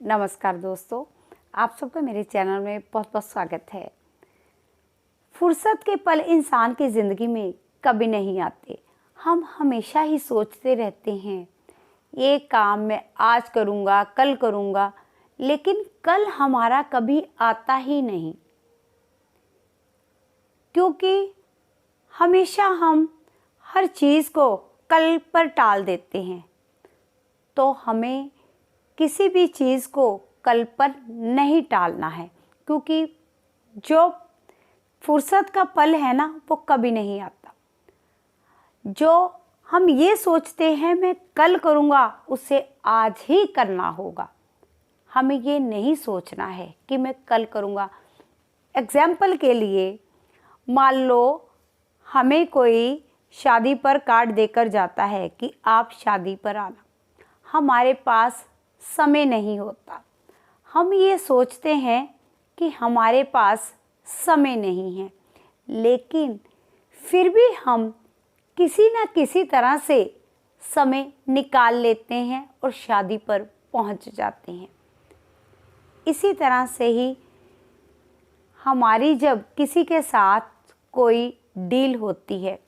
नमस्कार दोस्तों, आप सबका मेरे चैनल में बहुत बहुत स्वागत है। फुर्सत के पल इंसान की ज़िंदगी में कभी नहीं आते। हम हमेशा ही सोचते रहते हैं, ये काम मैं आज करूँगा, कल करूँगा, लेकिन कल हमारा कभी आता ही नहीं, क्योंकि हमेशा हम हर चीज़ को कल पर टाल देते हैं। तो हमें किसी भी चीज़ को कल पर नहीं टालना है, क्योंकि जो फुर्सत का पल है ना, वो कभी नहीं आता। जो हम ये सोचते हैं मैं कल करूँगा, उसे आज ही करना होगा। हमें ये नहीं सोचना है कि मैं कल करूँगा। एग्जाम्पल के लिए मान लो हमें कोई शादी पर कार्ड देकर जाता है कि आप शादी पर आना। हमारे पास समय नहीं होता। हम ये सोचते हैं कि हमारे पास समय नहीं है, लेकिन फिर भी हम किसी न किसी तरह से समय निकाल लेते हैं और शादी पर पहुंच जाते हैं। इसी तरह से ही हमारी जब किसी के साथ कोई डील होती है,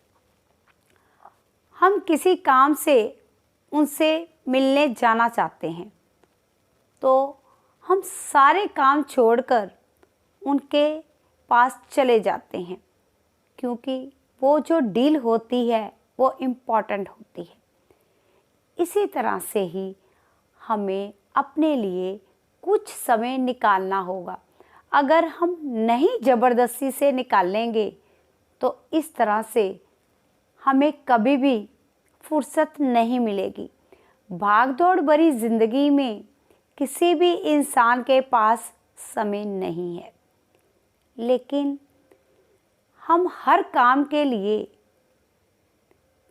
हम किसी काम से उनसे मिलने जाना चाहते हैं, तो हम सारे काम छोड़कर उनके पास चले जाते हैं, क्योंकि वो जो डील होती है वो इम्पॉर्टेंट होती है। इसी तरह से ही हमें अपने लिए कुछ समय निकालना होगा। अगर हम नहीं ज़बरदस्ती से निकालेंगे तो इस तरह से हमें कभी भी फुर्सत नहीं मिलेगी। भागदौड़ भरी ज़िंदगी में किसी भी इंसान के पास समय नहीं है, लेकिन हम हर काम के लिए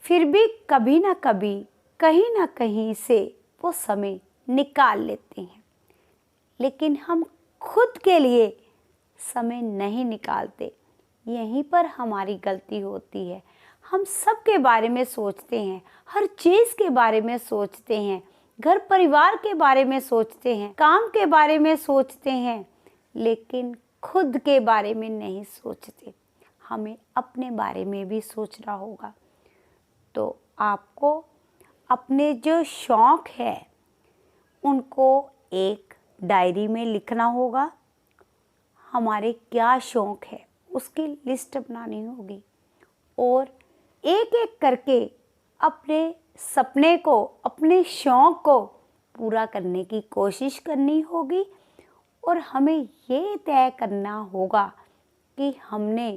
फिर भी कभी ना कभी कहीं ना कहीं से वो समय निकाल लेते हैं, लेकिन हम खुद के लिए समय नहीं निकालते। यहीं पर हमारी गलती होती है। हम सब के बारे में सोचते हैं, हर चीज़ के बारे में सोचते हैं, घर परिवार के बारे में सोचते हैं, काम के बारे में सोचते हैं, लेकिन खुद के बारे में नहीं सोचते। हमें अपने बारे में भी सोचना होगा। तो आपको अपने जो शौक़ है उनको एक डायरी में लिखना होगा। हमारे क्या शौक़ है उसकी लिस्ट बनानी होगी और एक एक करके अपने सपने को, अपने शौक़ को पूरा करने की कोशिश करनी होगी। और हमें ये तय करना होगा कि हमने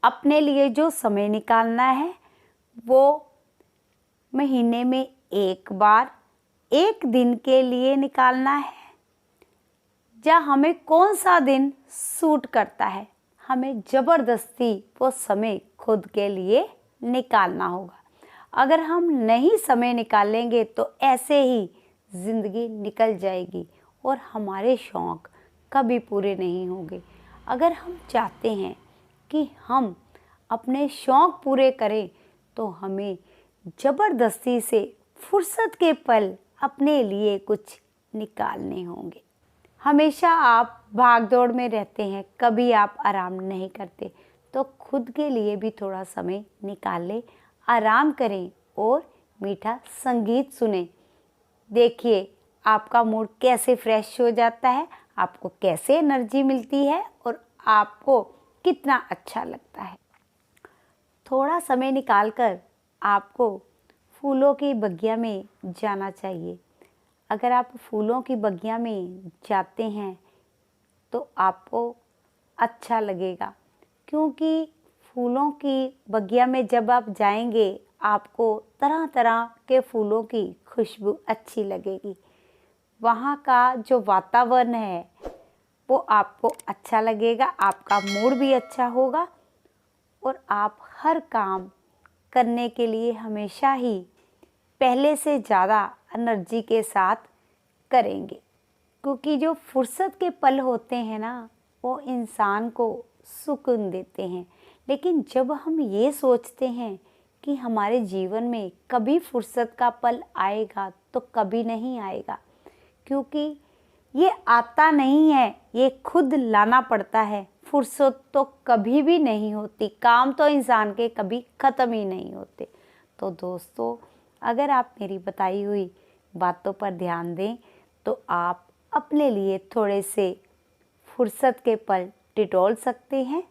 अपने लिए जो समय निकालना है वो महीने में एक बार, एक दिन के लिए निकालना है। या हमें कौन सा दिन सूट करता है, हमें ज़बरदस्ती वो समय खुद के लिए निकालना होगा। अगर हम नहीं समय निकालेंगे तो ऐसे ही ज़िंदगी निकल जाएगी और हमारे शौक़ कभी पूरे नहीं होंगे। अगर हम चाहते हैं कि हम अपने शौक़ पूरे करें तो हमें ज़बरदस्ती से फुर्सत के पल अपने लिए कुछ निकालने होंगे। हमेशा आप भागदौड़ में रहते हैं, कभी आप आराम नहीं करते, तो खुद के लिए भी थोड़ा समय निकालें, आराम करें और मीठा संगीत सुनें। देखिए आपका मूड कैसे फ्रेश हो जाता है, आपको कैसे एनर्जी मिलती है और आपको कितना अच्छा लगता है। थोड़ा समय निकालकर आपको फूलों की बगिया में जाना चाहिए। अगर आप फूलों की बगिया में जाते हैं तो आपको अच्छा लगेगा, क्योंकि फूलों की बगिया में जब आप जाएंगे आपको तरह तरह के फूलों की खुशबू अच्छी लगेगी। वहाँ का जो वातावरण है वो आपको अच्छा लगेगा, आपका मूड भी अच्छा होगा और आप हर काम करने के लिए हमेशा ही पहले से ज़्यादा एनर्जी के साथ करेंगे। क्योंकि जो फुर्सत के पल होते हैं ना, वो इंसान को सुकून देते हैं। लेकिन जब हम ये सोचते हैं कि हमारे जीवन में कभी फुर्सत का पल आएगा, तो कभी नहीं आएगा, क्योंकि ये आता नहीं है, ये खुद लाना पड़ता है। फुर्सत तो कभी भी नहीं होती, काम तो इंसान के कभी ख़त्म ही नहीं होते। तो दोस्तों, अगर आप मेरी बताई हुई बातों पर ध्यान दें तो आप अपने लिए थोड़े से फुर्सत के पल टिटोल सकते हैं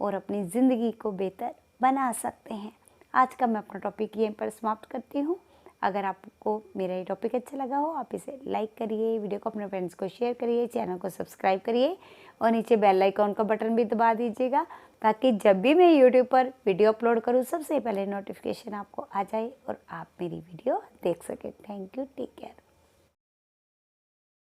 और अपनी ज़िंदगी को बेहतर बना सकते हैं। आज का मैं अपना टॉपिक यहीं पर समाप्त करती हूँ। अगर आपको मेरा ये टॉपिक अच्छा लगा हो, आप इसे लाइक करिए, वीडियो को अपने फ्रेंड्स को शेयर करिए, चैनल को सब्सक्राइब करिए और नीचे बेल आइकॉन का बटन भी दबा दीजिएगा, ताकि जब भी मैं यूट्यूब पर वीडियो अपलोड करूँ सबसे पहले नोटिफिकेशन आपको आ जाए और आप मेरी वीडियो देख सकें। Thank you, take care.